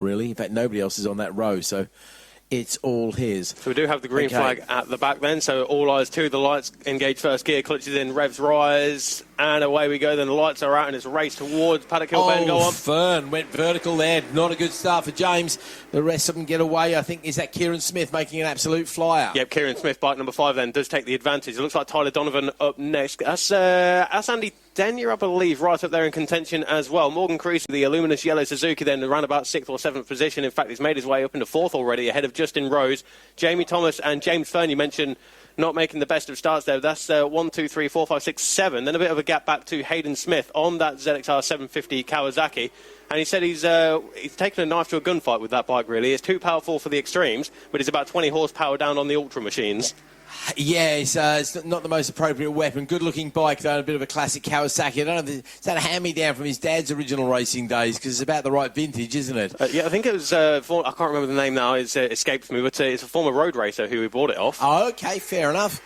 really. In fact, nobody else is on that row, so it's all his. So we do have the green flag at the back then, so all eyes to the lights, engage first gear, clutches in, revs rise, and away we go. Then the lights are out and it's a race towards Paddock Hill Bend. Go on. Fern went vertical there. Not a good start for James. The rest of them get away. I think, is that Kieran Smith making an absolute flyer? Yep, Kieran Smith, bike number 5 then, does take the advantage. It looks like Tyler Donovan up next. That's Andy Denyer, I believe, right up there in contention as well. Morgan Creasy, the luminous yellow Suzuki, then around about 6th or 7th position. In fact, he's made his way up into 4th already, ahead of Justin Rose. Jamie Thomas and James Fern, you mentioned, not making the best of starts there. That's 1, 2, 3, 4, 5, 6, 7. Then a bit of a gap back to Hayden Smith on that ZXR 750 Kawasaki. And he said he's taken a knife to a gunfight with that bike, really. It's too powerful for the extremes, but it's about 20 horsepower down on the ultra machines. Yeah, it's not the most appropriate weapon. Good-looking bike, though, and a bit of a classic Kawasaki. I don't know if it's that a hand-me-down from his dad's original racing days, because it's about the right vintage, isn't it? Yeah, I think it was, I can't remember the name now, it escapes me, but it's a former road racer who bought it off. Oh, OK, fair enough.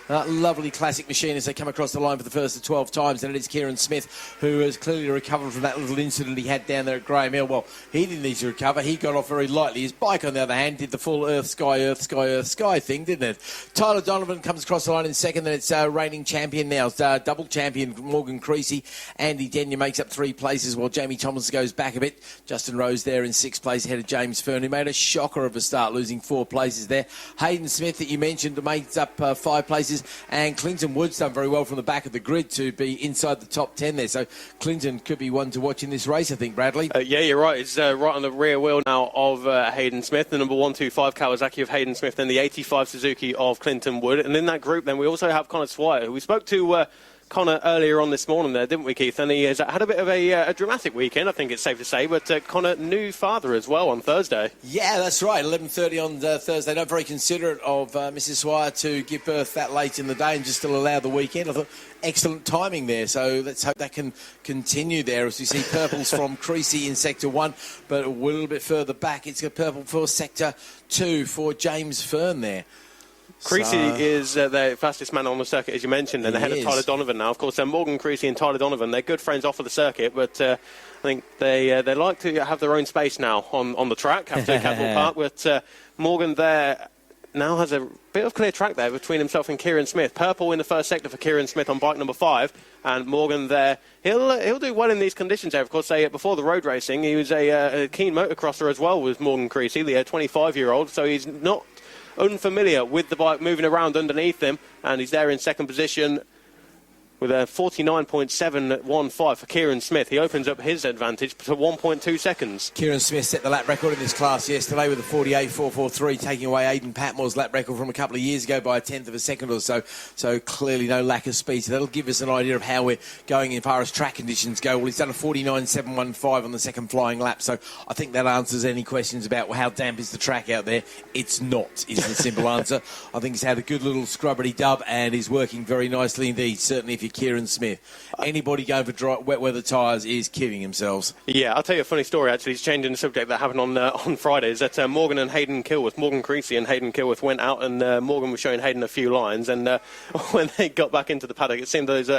Lovely classic machine as they come across the line for the first of 12 times, and it is Kieran Smith, who has clearly recovered from that little incident he had down there at Graham Hill. Well, he didn't need to recover. He got off very lightly. His bike, on the other hand, did the full earth, sky thing, didn't it? Tyler Donovan comes across the line in second, then it's reigning champion now. Double champion Morgan Creasy. Andy Denyer makes up 3 places, while Jamie Thomas goes back a bit. Justin Rose there in 6th place ahead of James Fern, who made a shocker of a start, losing 4 places there. Hayden Smith, that you mentioned, makes up 5 places. And Clinton Wood's done very well from the back of the grid to be inside the top 10 there. So Clinton could be one to watch in this race, I think, Bradley. Yeah, you're right. It's right on the rear wheel now of Hayden Smith, the number 125 Kawasaki of Hayden Smith, then the 85 Suzuki of Clinton Wood. And in that group, then we also have Connor Swire, who we spoke to Connor earlier on this morning there, didn't we, Keith? And he has had a bit of a dramatic weekend, I think it's safe to say. But Connor, new father as well on Thursday. Yeah, that's right. 11:30 on Thursday. Not very considerate of Mrs. Swire to give birth that late in the day and just still allow the weekend. I thought excellent timing there. So let's hope that can continue there as we see purples from Creasy in Sector 1. But a little bit further back, it's got purple for Sector 2 for James Fern there. Creasy is the fastest man on the circuit, as you mentioned, and ahead of Tyler Donovan now. Of course, Morgan Creasy and Tyler Donovan, they're good friends off of the circuit, but I think they like to have their own space now on the track after Capital Park. But Morgan there now has a bit of clear track there between himself and Kieran Smith. Purple in the first sector for Kieran Smith on bike number 5, and Morgan there. He'll do well in these conditions there. Of course, before the road racing, he was a keen motocrosser as well with Morgan Creasy, the 25-year-old, so he's not unfamiliar with the bike moving around underneath him, and he's there in second position with a 49.715 for Kieran Smith. He opens up his advantage to 1.2 seconds. Kieran Smith set the lap record in this class yesterday with a 48.443, taking away Aidan Patmore's lap record from a couple of years ago by a tenth of a second or so. So clearly no lack of speed. So that'll give us an idea of how we're going as far as track conditions go. Well, he's done a 49.715 on the second flying lap. So I think that answers any questions about how damp is the track out there. It's not, is the simple answer. I think he's had a good little scrubbery dub and is working very nicely indeed, certainly if you're Kieran Smith. Anybody going for dry, wet weather tyres is kidding themselves. Yeah, I'll tell you a funny story, actually. It's changing the subject that happened on Friday. Is that Morgan and Hayden Kilworth, Morgan Creasy and Hayden Kilworth went out, and Morgan was showing Hayden a few lines, and when they got back into the paddock, it seemed as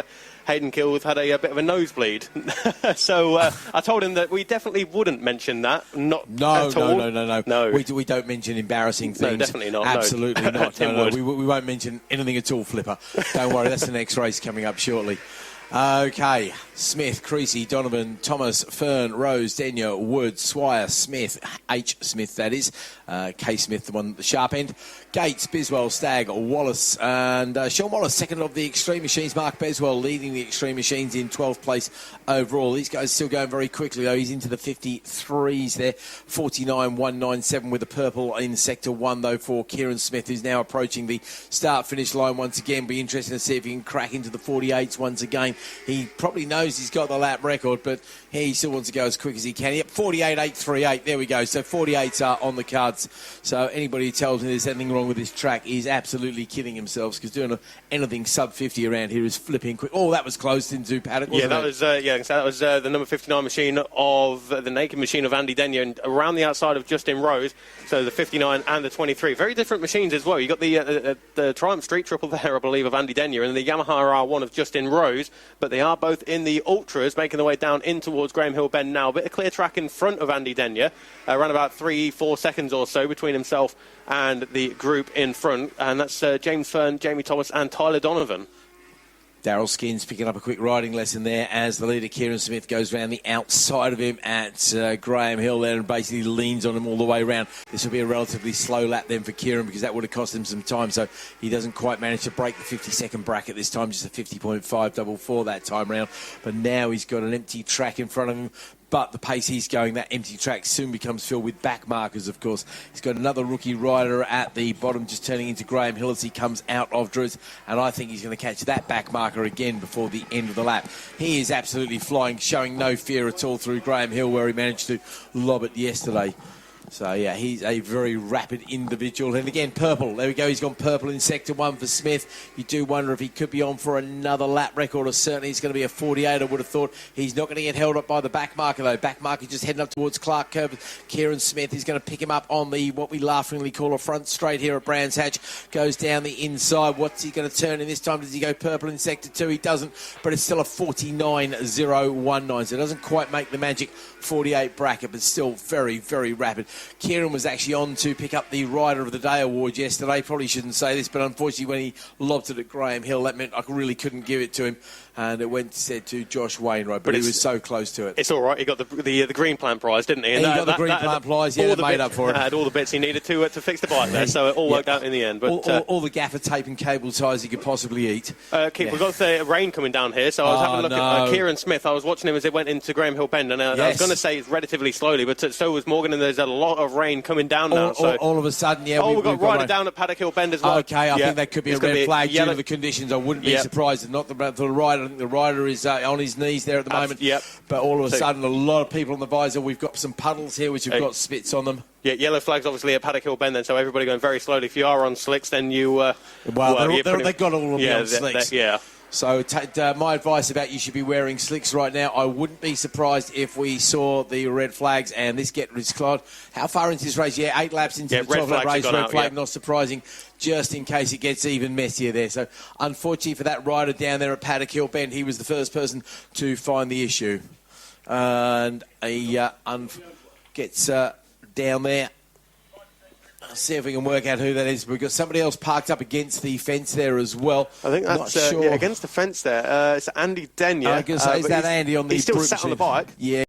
Hayden Kilworth had a bit of a nosebleed. So I told him that we definitely wouldn't mention that. No. We don't mention embarrassing things. No, definitely not. Absolutely not. We won't mention anything at all, Flipper. Don't worry, that's the next race coming up shortly. OK, Smith, Creasy, Donovan, Thomas, Fern, Rose, Denyer, Wood, Swire, Smith, H. Smith, that is. K. Smith, the one at the sharp end. Gates, Biswell, Stagg, Wallace, and Sean Wallace, second of the Extreme Machines. Mark Beswell leading the Extreme Machines in 12th place overall. These guys still going very quickly, though. He's into the 53s there. 49.197 with the purple in Sector 1, though, for Kieran Smith, who's now approaching the start-finish line once again. Be interesting to see if he can crack into the 48s once again. He probably knows he's got the lap record, but he still wants to go as quick as he can. Yep, 48.838. There we go. So 48s are on the cards. So anybody who tells me there's anything wrong with this track is absolutely kidding themselves, because doing anything sub 50 around here is flipping quick. Oh, that was close into paddock, wasn't it? That was the number 59 machine of the naked machine of Andy Denyer, and around the outside of Justin Rose. So the 59 and the 23, very different machines as well. You got the Triumph Street Triple there, I believe, of Andy Denyer, and the Yamaha R1 of Justin Rose. but they are both in the ultras, making their way down in towards Graham Hill Bend now. A bit of clear track in front of Andy Denyer, around about 3-4 seconds or so between himself and the group in front, and that's James Fern, Jamie Thomas and Tyler Donovan. Darryl Skins picking up a quick riding lesson there as the leader, Kieran Smith, goes around the outside of him at Graham Hill there and basically leans on him all the way around. This will be a relatively slow lap then for Kieran because that would have cost him some time, so he doesn't quite manage to break the 50-second bracket this time, just a 50.544 that time round. But now he's got an empty track in front of him. But the pace he's going, that empty track soon becomes filled with back markers, of course. He's got another rookie rider at the bottom, just turning into Graham Hill as he comes out of Druids. And I think he's going to catch that back marker again before the end of the lap. He is absolutely flying, showing no fear at all through Graham Hill, where he managed to lob it yesterday. So, yeah, he's a very rapid individual. And again, purple. There we go. He's gone purple in Sector 1 for Smith. You do wonder if he could be on for another lap record, or certainly it's going to be a 48, I would have thought. He's not going to get held up by the back marker, though. Back marker just heading up towards Clark Curve. Kieran Smith is going to pick him up on the, what we laughingly call a front straight here at Brands Hatch. Goes down the inside. What's he going to turn in this time? Does he go purple in Sector 2? He doesn't, but it's still a 49.019. So it doesn't quite make the magic 48 bracket, but still very, very rapid. Kieran was actually on to pick up the Rider of the Day award yesterday. Probably shouldn't say this, but unfortunately when he lobbed it at Graham Hill, that meant I really couldn't give it to him. And it went said to Josh Wainwright, but he was so close to it. It's all right. He got the Green Plant prize, didn't he? And he got the Green Plant prize, yeah, that made up for it. Had all the bits he needed to fix the bike there, so it all worked out in the end. But all the gaffer tape and cable ties he could possibly eat. We've got the rain coming down here, so I was having a look at Kieran Smith. I was watching him as it went into Graham Hill Bend, and I was going to say it's relatively slowly, but so was Morgan, and there's a lot of rain coming down now. All of a sudden, yeah. We've got Rider down at Paddock Hill Bend as well. Okay, I think that could be a red flag due to the conditions. I wouldn't be surprised if not the Rider. I think the Rider is on his knees there at the moment. But all of a sudden, a lot of people on the visor. We've got some puddles here which have got spits on them. Yeah, yellow flags obviously at Paddock Hill Bend then, so everybody going very slowly. If you are on slicks, then you... they've got all of them on slicks. So my advice about you should be wearing slicks right now. I wouldn't be surprised if we saw the red flags and this get Clyde. How far into this race? Yeah, 8 laps into the 12-lap race. Red flag, not surprising, just in case it gets even messier there. So unfortunately for that rider down there at Paddock Hill Bend, he was the first person to find the issue. And he gets down there. See if we can work out who that is. We've got somebody else parked up against the fence there as well. I think that's against the fence there. It's Andy Denyer. I was going to say, is that Andy on the... He's still sat on the bike. Yeah.